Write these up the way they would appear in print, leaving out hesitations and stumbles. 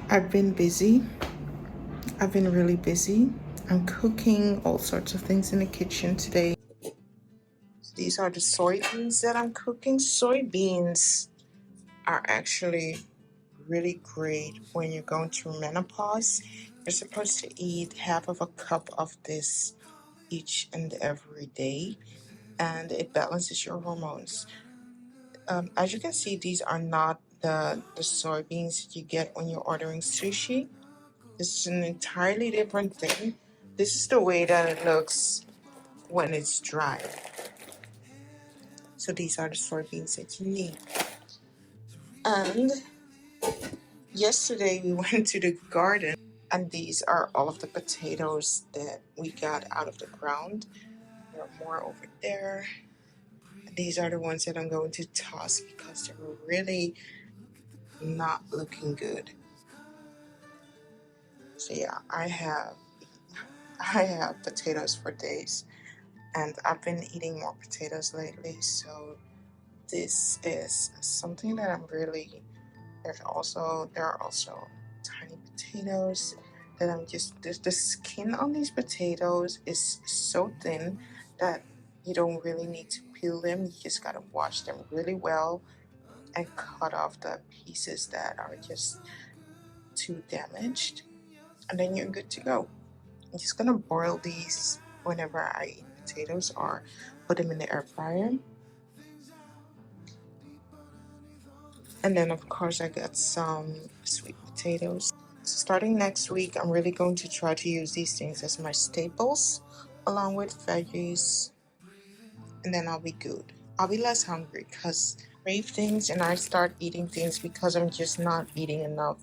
I've been busy. I've been really busy. I'm cooking all sorts of things in the kitchen today. These are the soybeans that I'm cooking. Soybeans are actually really great when you're going through menopause. You're supposed to eat half of a cup of this each and every day, and it balances your hormones. As you can see, these are not the soybeans that you get when you're ordering sushi. This is an entirely different thing. This is the way that it looks when it's dry. So these are the soybeans that you need. And yesterday we went to the garden, and these are all of the potatoes that we got out of the ground. There are more over there. These are the ones that I'm going to toss because they're really not looking good. So yeah, I have potatoes for days, and I've been eating more potatoes lately. So this is something that I'm really. There are also tiny potatoes that I'm just. The skin on these potatoes is so thin that you don't really need to peel them. You just gotta wash them really well and cut off the pieces that are just too damaged, and then you're good to go. I'm just gonna boil these whenever I eat potatoes or put them in the air fryer. And then of course I got some sweet potatoes. So starting next week, I'm really going to try to use these things as my staples along with veggies, and then I'll be good. I'll be less hungry because I crave things and I start eating things because I'm just not eating enough.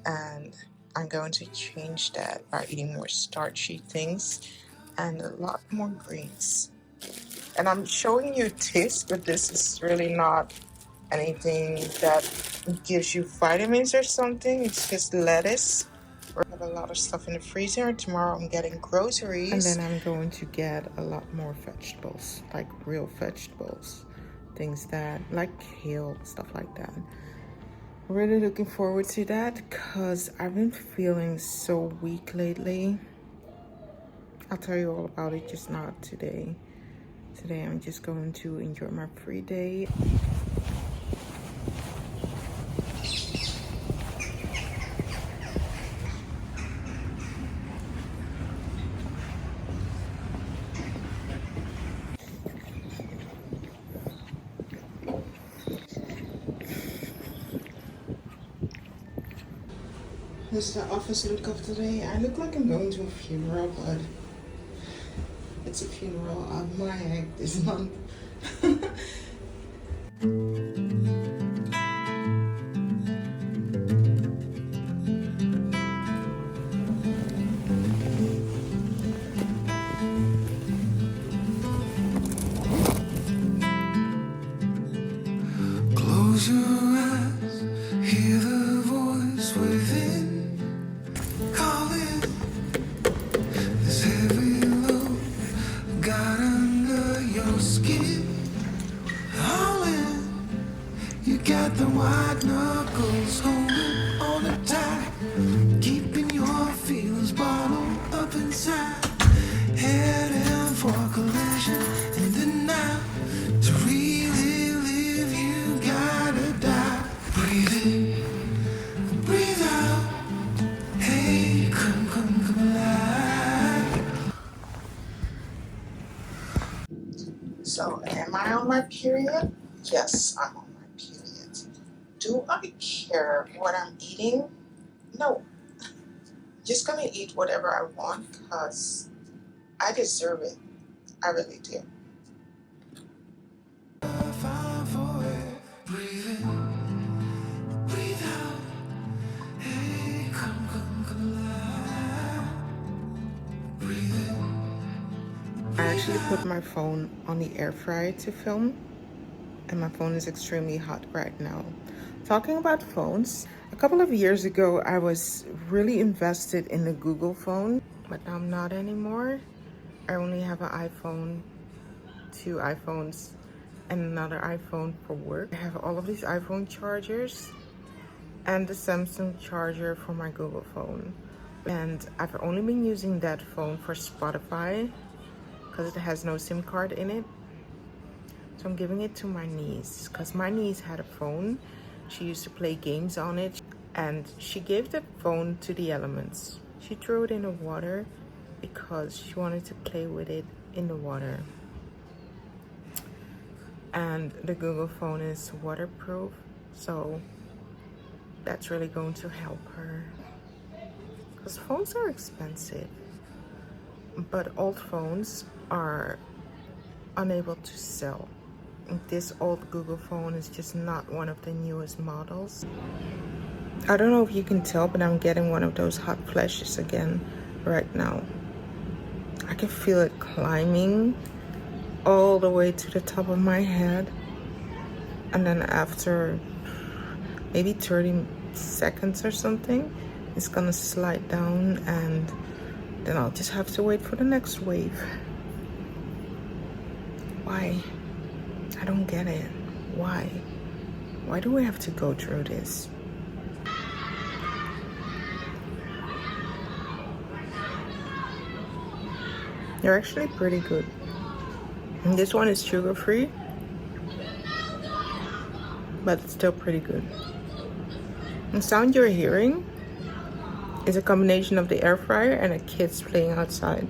And I'm going to change that by eating more starchy things and a lot more greens. And I'm showing you this, but this is really not anything that gives you vitamins or something. It's just lettuce. I have a lot of stuff in the freezer. Tomorrow I'm getting groceries. And then I'm going to get a lot more vegetables, like real vegetables. Things that, like kale, stuff like that. Really looking forward to that because I've been feeling so weak lately. I'll tell you all about it, just not today. Today I'm just going to enjoy my free day. This is the office look of today. I look like I'm going to a funeral, but it's a funeral of my egg this month. Close your eyes, hear the voice within calling. This heavy load got under your skin. All in, you got the white knuckles holding on it tight, keeping your feelings bottled up inside. Heading for collision and denial. To really live, you gotta die. Breathe in, breathe out. Hey, come alive. So, am I on my period? Yes, I'm on my period. Do I care what I'm eating? No. Just gonna eat whatever I want because I deserve it. I really do. Fall for it. Breathe in, breathe out. Hey, come alive. Breathe in. I actually put my phone on the air fryer to film, and my phone is extremely hot right now. Talking about phones, a couple of years ago I was really invested in the Google phone, but I'm not anymore. I only have an iPhone, 2 iPhones, and another iPhone for work. I have all of these iPhone chargers, and the Samsung charger for my Google phone. And I've only been using that phone for Spotify because it has no SIM card in it. So I'm giving it to my niece because my niece had a phone. She used to play games on it, and she gave the phone to the elements. She threw it in the water because she wanted to play with it in the water. And the Google phone is waterproof, so that's really going to help her. Because phones are expensive, but old phones are unable to sell. This old Google phone is just not one of the newest models. I don't know if you can tell, but I'm getting one of those hot flashes again right now. I can feel it climbing all the way to the top of my head, and then after maybe 30 seconds or something, it's gonna slide down, and then I'll just have to wait for the next wave. Why? I don't get it. Why? Why do we have to go through this? They're actually pretty good. And this one is sugar-free, but it's still pretty good. The sound you're hearing is a combination of the air fryer and the kids playing outside.